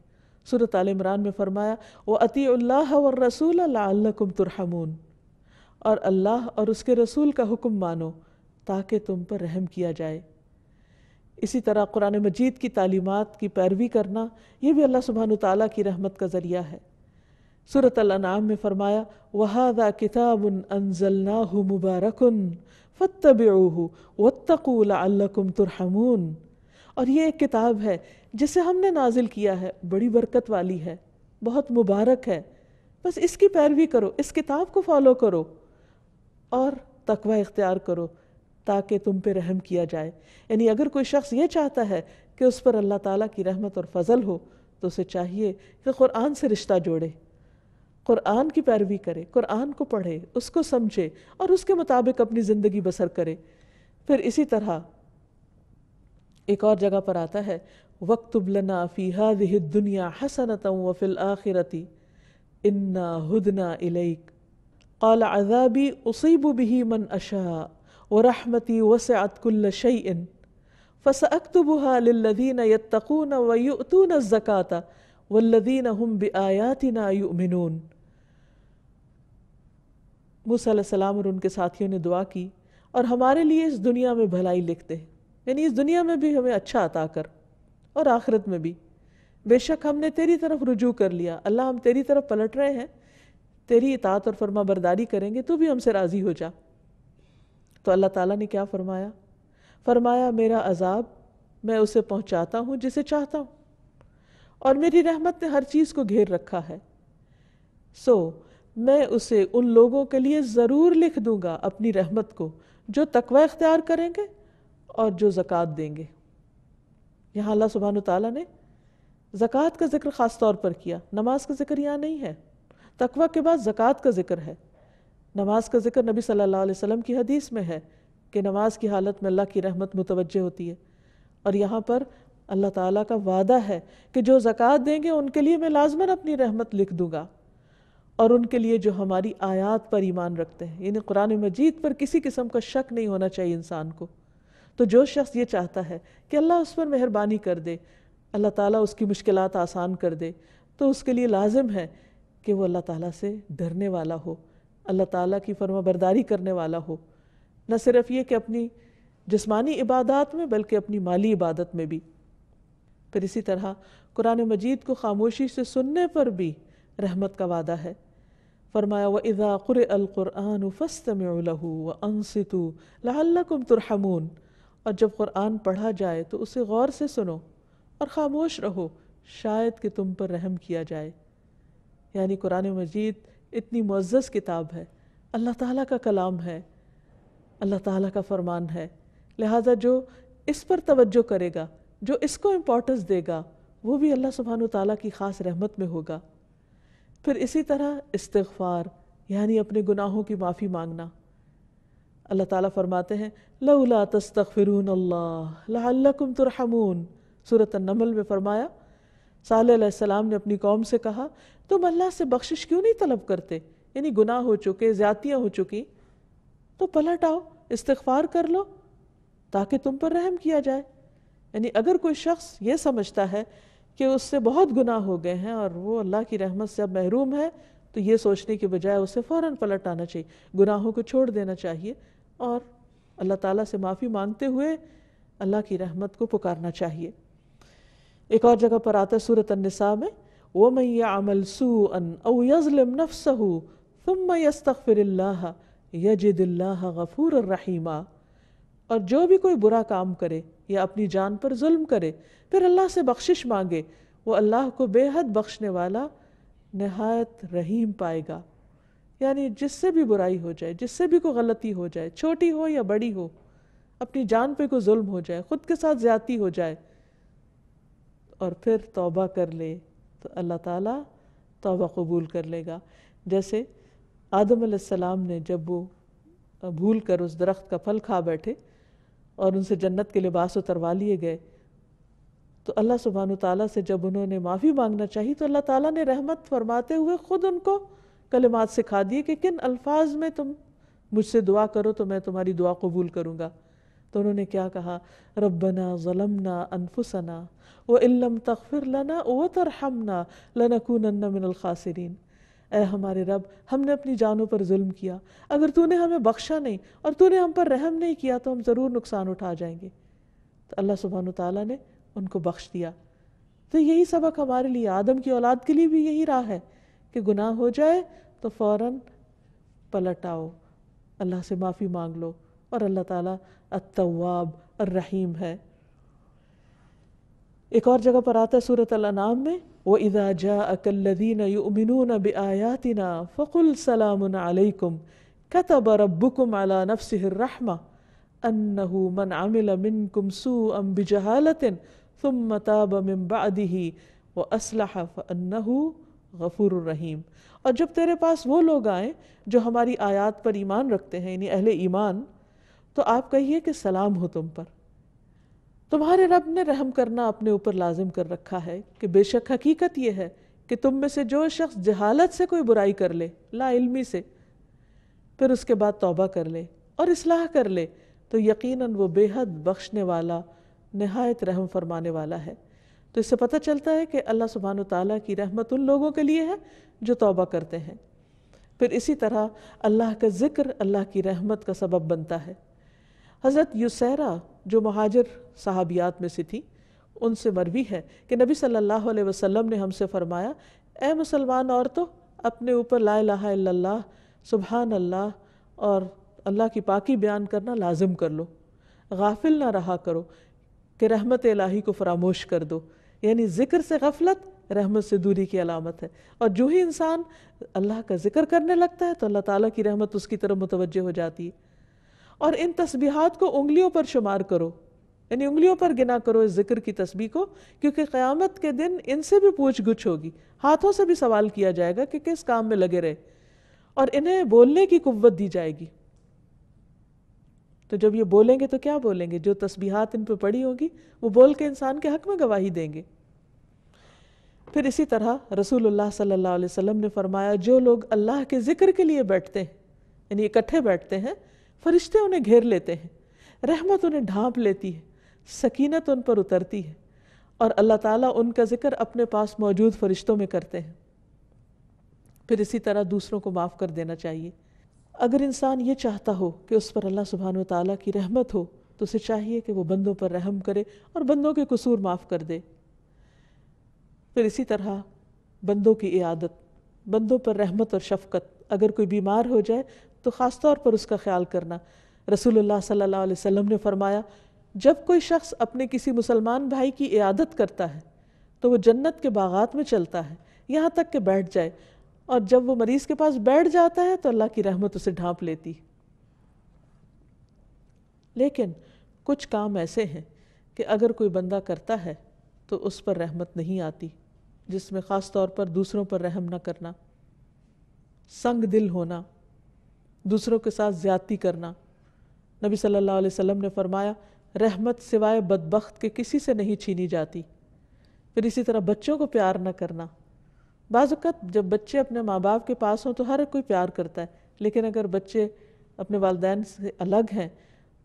سورۃ آل عمران میں فرمایا وَأَطِیعُوا اللَّهَ وَالرَّسُولَ لَعَلَّکُمْ تُرْحَمُونَ، اور اللہ اور اس کے رسول کا حکم مانو تاکہ تم پر رحم کیا جائے۔ اسی طرح قرآن مجید کی تعلیمات کی پیروی کرنا یہ بھی اللہ سبحانہ تعالیٰ کی رحمت کا ذریعہ ہے۔ سورۃ الانعام میں فرمایا وَهَذَا كِتَابٌ أَنزَلْنَاهُ مُبَارَكٌ فَاتَّبِعُوهُ وَاتَّقُوا لَعَلَّكُمْ تُرْحَمُونَ، اور یہ ایک کتاب ہے جسے ہم نے نازل کیا ہے، بڑی برکت والی ہے، بہت مبارک ہے، بس اس کی پیروی کرو، اس کتاب کو فالو کرو اور تقوی اختیار کرو تاکہ تم پہ رحم کیا جائے۔ یعنی اگر کوئی شخص یہ چاہتا ہے کہ اس پر اللہ تعالیٰ کی رحمت اور فضل ہو تو اسے چاہیے کہ قرآن سے رشتہ جوڑے، قرآن کی پیروی کرے، قرآن کو پڑھے، اس کو سمجھے اور اس کے مطابق اپنی زندگی بسر کرے۔ پھر اسی طرح ایک اور جگہ پر آتا ہے وَاكْتُبْ لَنَا فِي هَذِهِ الدُّنْيَا حَسَنَةً وَفِي الْآخِرَةِ إِنَّا هُدْنَا إِلَيْكَ قَالَ عَذَابِي أُصِيبُ بِهِ مَنْ أَشَاءُ وَرَحْمَتِي وَسِعَتْ كُلَّ شَيْءٍ فَسَأَكْتُبُهَا لِلَّذِينَ يَتَّقُونَ وَيُؤْتُونَ الزَّكَاةَ وَالَّذِينَ هُمْ بِآيَاتِنَا يُؤْمِنُونَ۔ موسیٰ علیہ السلام اور ان کے ساتھیوں نے دعا کی اور ہمارے لیے اس دنیا میں بھلائی لکھ دے، یعنی اس دنیا میں بھی ہمیں اچھا عطا کر اور آخرت میں بھی، بے شک ہم نے تیری طرف رجوع کر لیا، اللہ ہم تیری طرف پلٹ رہے ہیں، تیری اطاعت اور فرما برداری کریں گے، تو بھی ہم سے راضی ہو جا۔ تو اللہ تعالیٰ نے کیا فرمایا؟ فرمایا میرا عذاب میں اسے پہنچاتا ہوں جسے چاہتا ہوں، اور میری رحمت نے ہر چیز کو گھیر رکھا ہے، سو میں اسے ان لوگوں کے لیے ضرور لکھ دوں گا اپنی رحمت کو جو تقوی اختیار کریں گے اور جو زکوٰۃ دیں گے۔ یہاں اللہ سبحانہ تعالیٰ نے زکوٰۃ کا ذکر خاص طور پر کیا، نماز کا ذکر یہاں نہیں ہے۔ تقوی کے بعد زکوٰۃ کا ذکر ہے۔ نماز کا ذکر نبی صلی اللہ علیہ وسلم کی حدیث میں ہے کہ نماز کی حالت میں اللہ کی رحمت متوجہ ہوتی ہے، اور یہاں پر اللہ تعالیٰ کا وعدہ ہے کہ جو زکوٰۃ دیں گے ان کے لیے میں لازماً اپنی رحمت لکھ دوں گا، اور ان کے لیے جو ہماری آیات پر ایمان رکھتے ہیں، یعنی قرآن مجید پر کسی قسم کا شک نہیں ہونا چاہیے انسان کو۔ تو جو شخص یہ چاہتا ہے کہ اللہ اس پر مہربانی کر دے، اللہ تعالیٰ اس کی مشکلات آسان کر دے، تو اس کے لیے لازم ہے کہ وہ اللہ تعالیٰ سے ڈرنے والا ہو، اللہ تعالیٰ کی فرما برداری کرنے والا ہو، نہ صرف یہ کہ اپنی جسمانی عبادات میں بلکہ اپنی مالی عبادت میں بھی۔ پھر اسی طرح قرآن مجید کو خاموشی سے سننے پر بھی رحمت کا وعدہ ہے۔ فرمایا وَإِذَا قُرِئَ الْقُرْآنُ فَاسْتَمِعُوا لَهُ وَأَنصِتُوا لَعَلَّكُمْ تُرْحَمُونَ، اور جب قرآن پڑھا جائے تو اسے غور سے سنو اور خاموش رہو شاید کہ تم پر رحم کیا جائے۔ یعنی قرآن مجید اتنی معزز کتاب ہے، اللہ تعالیٰ کا کلام ہے، اللہ تعالیٰ کا فرمان ہے، لہٰذا جو اس پر توجہ کرے گا، جو اس کو امپورٹنس دے گا، وہ بھی اللہ سبحانہ تعالیٰ کی خاص رحمت میں ہوگا۔ پھر اسی طرح استغفار، یعنی اپنے گناہوں کی معافی مانگنا۔ اللہ تعالیٰ فرماتے ہیں لولا تستغفرون اللہ لعلکم ترحمون۔ سورۃ النمل میں فرمایا صالح علیہ السلام نے اپنی قوم سے کہا تم اللہ سے بخشش کیوں نہیں طلب کرتے، یعنی گناہ ہو چکے، زیادتیاں ہو چکی، تو پلٹ آؤ، استغفار کر لو تاکہ تم پر رحم کیا جائے۔ یعنی اگر کوئی شخص یہ سمجھتا ہے کہ اس سے بہت گناہ ہو گئے ہیں اور وہ اللہ کی رحمت سے اب محروم ہے، تو یہ سوچنے کے بجائے اسے فوراً پلٹ آنا چاہیے، گناہوں کو چھوڑ دینا چاہیے اور اللہ تعالیٰ سے معافی مانگتے ہوئے اللہ کی رحمت کو پکارنا چاہیے۔ ایک اور جگہ پر آتا ہے سورۃ النساء میں وَمَن يَعْمَلْ سُوءًا أَوْ يَظْلِمْ نَفْسَهُ ثُمَّ يَسْتَغْفِرِ اللَّهَ يَجِدِ اللَّهَ غَفُورًا رَحِيمًا، اور جو بھی کوئی برا کام کرے یا اپنی جان پر ظلم کرے پھر اللہ سے بخشش مانگے، وہ اللہ کو بے حد بخشنے والا نہایت رحیم پائے گا۔ یعنی جس سے بھی برائی ہو جائے، جس سے بھی کوئی غلطی ہو جائے، چھوٹی ہو یا بڑی ہو، اپنی جان پہ کوئی ظلم ہو جائے، خود کے ساتھ زیادتی ہو جائے، اور پھر توبہ کر لے تو اللہ تعالیٰ توبہ قبول کر لے گا۔ جیسے آدم علیہ السلام نے جب وہ بھول کر اس درخت کا پھل کھا بیٹھے اور ان سے جنت کے لباس اتروا لیے گئے، تو اللہ سبحانہ تعالیٰ سے جب انہوں نے معافی مانگنا چاہی تو اللہ تعالیٰ نے رحمت فرماتے ہوئے خود ان کو کلمات سکھا دیے کہ کن الفاظ میں تم مجھ سے دعا کرو تو میں تمہاری دعا قبول کروں گا۔ تو انہوں نے کیا کہا؟ ربنا ظلمنا انفسنا وان لم تغفر لنا وترحمنا لنکونن من الخاسرین۔ اے ہمارے رب، ہم نے اپنی جانوں پر ظلم کیا، اگر تو نے ہمیں بخشا نہیں اور تو نے ہم پر رحم نہیں کیا تو ہم ضرور نقصان اٹھا جائیں گے۔ تو اللہ سبحانہ تعالیٰ نے ان کو بخش دیا۔ تو یہی سبق ہمارے لیے، آدم کی اولاد کے لیے بھی یہی راہ ہے کہ گناہ ہو جائے تو فوراً پلٹ آؤ، اللہ سے معافی مانگ لو، اور اللہ تعالیٰ التواب الرحیم ہے۔ ایک اور جگہ پر آتا ہے سورۃ الانعام میں، وَإِذَا جَاءَكَ الَّذِينَ يُؤْمِنُونَ بِآيَاتِنَا فَقُلْ سَلَامٌ عَلَيْكُمْ كَتَبَ رَبُّكُمْ عَلَى نَفْسِهِ الرَّحْمَةَ أَنَّهُ مَنْ عَمِلَ مِنْكُمْ سُوءًا بِجَهَالَةٍ ثُمَّ تَابَ مِنْ بَعْدِهِ وَأَصْلَحَ فَأَنَّهُ غَفُورٌ رَحِيمٌ۔ اور جب تیرے پاس وہ لوگ آئیں جو ہماری آیات پر ایمان رکھتے ہیں، یعنی اہل ایمان، تو آپ کہیے کہ سلام ہو تم پر، تمہارے رب نے رحم کرنا اپنے اوپر لازم کر رکھا ہے کہ بے شک حقیقت یہ ہے کہ تم میں سے جو شخص جہالت سے کوئی برائی کر لے، لا علمی سے، پھر اس کے بعد توبہ کر لے اور اصلاح کر لے، تو یقیناً وہ بے حد بخشنے والا، نہایت رحم فرمانے والا ہے۔ تو اس سے پتہ چلتا ہے کہ اللہ سبحانہ تعالیٰ کی رحمت ان لوگوں کے لیے ہے جو توبہ کرتے ہیں۔ پھر اسی طرح اللہ کا ذکر اللہ کی رحمت کا سبب بنتا ہے۔ حضرت یسیرہ جو مہاجر صحابیات میں سے تھی، ان سے مروی ہے کہ نبی صلی اللہ علیہ وسلم نے ہم سے فرمایا، اے مسلمان عورتوں، اپنے اوپر لا الہ الا اللہ، سبحان اللہ اور اللہ کی پاکی بیان کرنا لازم کر لو، غافل نہ رہا کرو کہ رحمت الہی کو فراموش کر دو، یعنی ذکر سے غفلت رحمت سے دوری کی علامت ہے، اور جو ہی انسان اللہ کا ذکر کرنے لگتا ہے تو اللہ تعالیٰ کی رحمت اس کی طرف متوجہ ہو جاتی ہے۔ اور ان تسبیحات کو انگلیوں پر شمار کرو، یعنی انگلیوں پر گنا کرو اس ذکر کی تسبیح کو، کیونکہ قیامت کے دن ان سے بھی پوچھ گچھ ہوگی، ہاتھوں سے بھی سوال کیا جائے گا کہ کس کام میں لگے رہے، اور انہیں بولنے کی قوت دی جائے گی۔ تو جب یہ بولیں گے تو کیا بولیں گے؟ جو تسبیحات ان پہ پڑی ہوگی وہ بول کے انسان کے حق میں گواہی دیں گے۔ پھر اسی طرح رسول اللہ صلی اللہ علیہ وسلم نے فرمایا، جو لوگ اللہ کے ذکر کے لیے بیٹھتے ہیں، یعنی اکٹھے بیٹھتے ہیں، فرشتے انہیں گھیر لیتے ہیں، رحمت انہیں ڈھانپ لیتی ہے، سکینت ان پر اترتی ہے، اور اللہ تعالیٰ ان کا ذکر اپنے پاس موجود فرشتوں میں کرتے ہیں۔ پھر اسی طرح دوسروں کو معاف کر دینا چاہیے۔ اگر انسان یہ چاہتا ہو کہ اس پر اللہ سبحانہ و تعالیٰ کی رحمت ہو تو اسے چاہیے کہ وہ بندوں پر رحم کرے اور بندوں کے قصور معاف کر دے۔ پھر اسی طرح بندوں کی عیادت، بندوں پر رحمت اور شفقت، اگر کوئی بیمار ہو جائے تو خاص طور پر اس کا خیال کرنا۔ رسول اللہ صلی اللہ علیہ وسلم نے فرمایا، جب کوئی شخص اپنے کسی مسلمان بھائی کی عیادت کرتا ہے تو وہ جنت کے باغات میں چلتا ہے یہاں تک کہ بیٹھ جائے، اور جب وہ مریض کے پاس بیٹھ جاتا ہے تو اللہ کی رحمت اسے ڈھانپ لیتی۔ لیکن کچھ کام ایسے ہیں کہ اگر کوئی بندہ کرتا ہے تو اس پر رحمت نہیں آتی، جس میں خاص طور پر دوسروں پر رحم نہ کرنا، سنگ دل ہونا، دوسروں کے ساتھ زیادتی کرنا۔ نبی صلی اللہ علیہ وسلم نے فرمایا، رحمت سوائے بدبخت کے کسی سے نہیں چھینی جاتی۔ پھر اسی طرح بچوں کو پیار نہ کرنا۔ بعض اوقات جب بچے اپنے ماں باپ کے پاس ہوں تو ہر کوئی پیار کرتا ہے، لیکن اگر بچے اپنے والدین سے الگ ہیں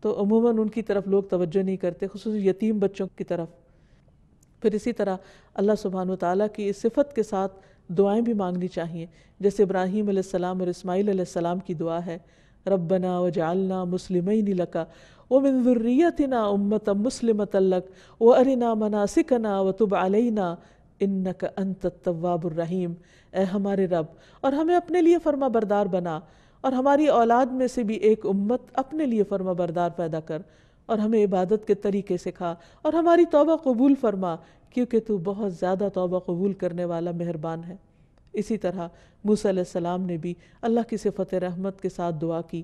تو عموماً ان کی طرف لوگ توجہ نہیں کرتے، خصوصاً یتیم بچوں کی طرف۔ پھر اسی طرح اللہ سبحانہ وتعالیٰ کی اس صفت کے ساتھ دعائیں بھی مانگنی چاہیے، جیسے ابراہیم علیہ السلام اور اسماعیل علیہ السلام کی دعا ہے، ربنا وجعلنا مسلمین لک ومن ذریتنا امۃ مسلمۃ لک وارنا مناسکنا وتب علینا انک انت التواب الرحیم۔ اے ہمارے رب، اور ہمیں اپنے لیے فرما بردار بنا، اور ہماری اولاد میں سے بھی ایک امت اپنے لیے فرما بردار پیدا کر، اور ہمیں عبادت کے طریقے سکھا، اور ہماری توبہ قبول فرما، کیونکہ تو بہت زیادہ توبہ قبول کرنے والا مہربان ہے۔ اسی طرح موسیٰ علیہ السلام نے بھی اللہ کی صفت رحمت کے ساتھ دعا کی.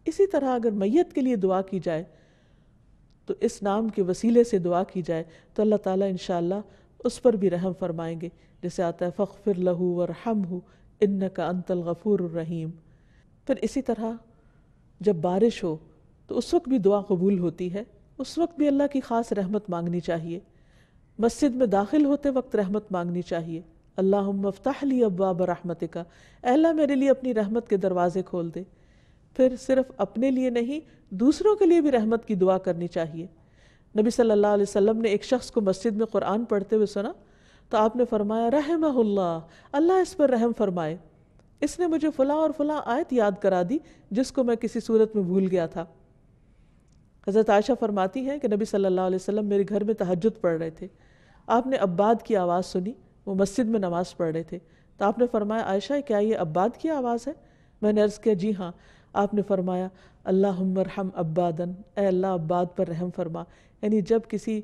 اسی طرح اگر میت کے لیے دعا کی جائے تو اس نام کے وسیلے سے دعا کی جائے تو اللہ تعالیٰ انشاءاللہ اس پر بھی رحم فرمائیں گے. جیسے آتا ہے فاغفر لہ وارحمہ انک انت الغفور الرحیم. پھر اسی طرح جب بارش ہو تو اس وقت بھی دعا قبول ہوتی ہے، اس وقت بھی اللہ کی خاص رحمت مانگنی چاہیے. مسجد میں داخل ہوتے وقت رحمت مانگنی چاہیے. اللہم افتح لی ابواب رحمتک، اے اللہ میرے لیے اپنی رحمت کے دروازے کھول دے. پھر صرف اپنے لیے نہیں، دوسروں کے لیے بھی رحمت کی دعا کرنی چاہیے. نبی صلی اللہ علیہ وسلم نے ایک شخص کو مسجد میں قرآن پڑھتے ہوئے سنا تو آپ نے فرمایا رحمہ اللہ، اللہ اس پر رحم فرمائے، اس نے مجھے فلاں اور فلاں آیت یاد کرا دی جس کو میں کسی صورت میں بھول گیا تھا. حضرت عائشہ فرماتی ہیں کہ نبی صلی اللہ علیہ وسلم میرے گھر میں تہجد پڑھ رہے تھے. آپ نے عباد کی آواز سنی، وہ مسجد میں نماز پڑھ رہے تھے. تو آپ نے فرمایا عائشہ کیا یہ عباد کی آواز ہے؟ میں نے عرض کیا جی ہاں. آپ نے فرمایا اللہم ارحم عبادن، اے اللہ عباد پر رحم فرما. یعنی جب کسی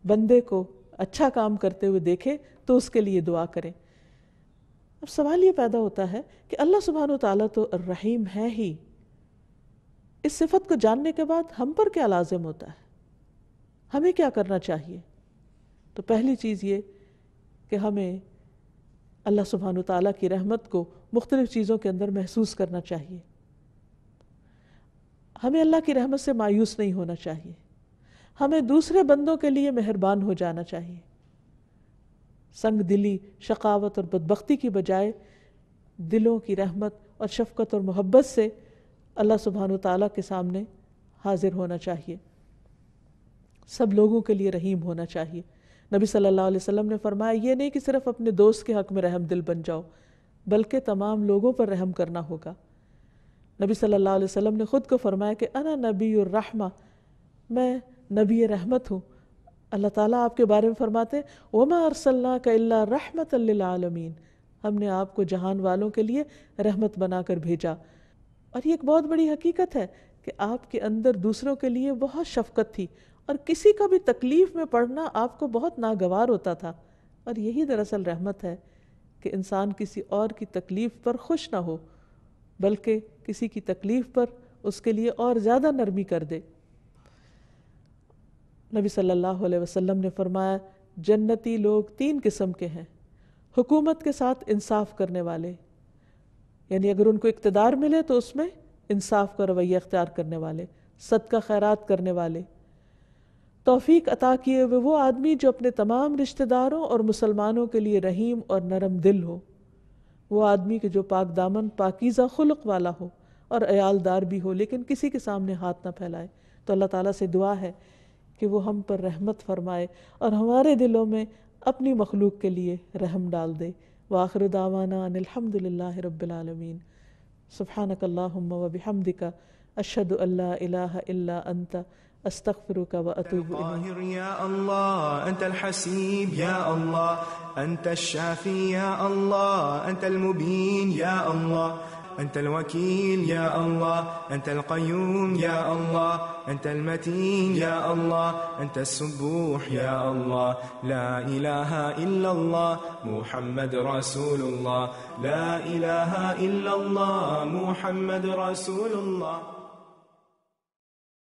بندے کو اچھا کام کرتے ہوئے دیکھے تو اس کے لیے دعا کریں. اب سوال یہ پیدا ہوتا ہے کہ اللہ سبحانہ و تعالیٰ تو الرحیم ہے ہی، اس صفت کو جاننے کے بعد ہم پر کیا لازم ہوتا ہے، ہمیں کیا کرنا چاہیے؟ تو پہلی چیز یہ کہ ہمیں اللہ سبحانہ و تعالیٰ کی رحمت کو مختلف چیزوں کے اندر محسوس کرنا چاہیے. ہمیں اللہ کی رحمت سے مایوس نہیں ہونا چاہیے. ہمیں دوسرے بندوں کے لیے مہربان ہو جانا چاہیے. سنگ دلی، شقاوت اور بدبختی کی بجائے دلوں کی رحمت اور شفقت اور محبت سے اللہ سبحانہ و تعالیٰ کے سامنے حاضر ہونا چاہیے. سب لوگوں کے لیے رحیم ہونا چاہیے. نبی صلی اللہ علیہ وسلم نے فرمایا یہ نہیں کہ صرف اپنے دوست کے حق میں رحم دل بن جاؤ، بلکہ تمام لوگوں پر رحم کرنا ہوگا. نبی صلی اللہ علیہ وسلم نے خود کو فرمایا کہ انا نبی الرحمہ، میں نبی رحمت ہوں. اللہ تعالیٰ آپ کے بارے میں فرماتے وما ارسلناک الا رحمۃ للعالمین، ہم نے آپ کو جہان والوں کے لیے رحمت بنا کر بھیجا. اور یہ ایک بہت بڑی حقیقت ہے کہ آپ کے اندر دوسروں کے لیے بہت شفقت تھی اور کسی کا بھی تکلیف میں پڑنا آپ کو بہت ناگوار ہوتا تھا. اور یہی دراصل رحمت ہے کہ انسان کسی اور کی تکلیف پر خوش نہ ہو بلکہ کسی کی تکلیف پر اس کے لیے اور زیادہ نرمی کر دے. نبی صلی اللہ علیہ وسلم نے فرمایا جنتی لوگ 3 قسم کے ہیں. حکومت کے ساتھ انصاف کرنے والے، یعنی اگر ان کو اقتدار ملے تو اس میں انصاف کا رویہ اختیار کرنے والے، صدقہ خیرات کرنے والے. توفیق عطا کیے ہوئے وہ آدمی جو اپنے تمام رشتہ داروں اور مسلمانوں کے لیے رحیم اور نرم دل ہو. وہ آدمی کہ جو پاک دامن پاکیزہ خلق والا ہو اور عیال دار بھی ہو لیکن کسی کے سامنے ہاتھ نہ پھیلائے. تو اللہ تعالیٰ سے دعا ہے کہ وہ ہم پر رحمت فرمائے اور ہمارے دلوں میں اپنی مخلوق کے لیے رحم ڈال دے. وآخر دعوانا ان الحمد للہ رب العالمین. سبحانک اللہم وبحمدک اشہد ان لا الہ الا انت استغفرک واتوب الیک. یا اللہ انت الحسیب یا اللہ انت الشافی یا اللہ انت المبین یا اللہ أنت الوكيل يا الله أنت القيوم يا الله أنت المتين يا الله أنت السبوح يا الله لا إله إلا الله محمد رسول الله لا إله إلا الله محمد رسول الله.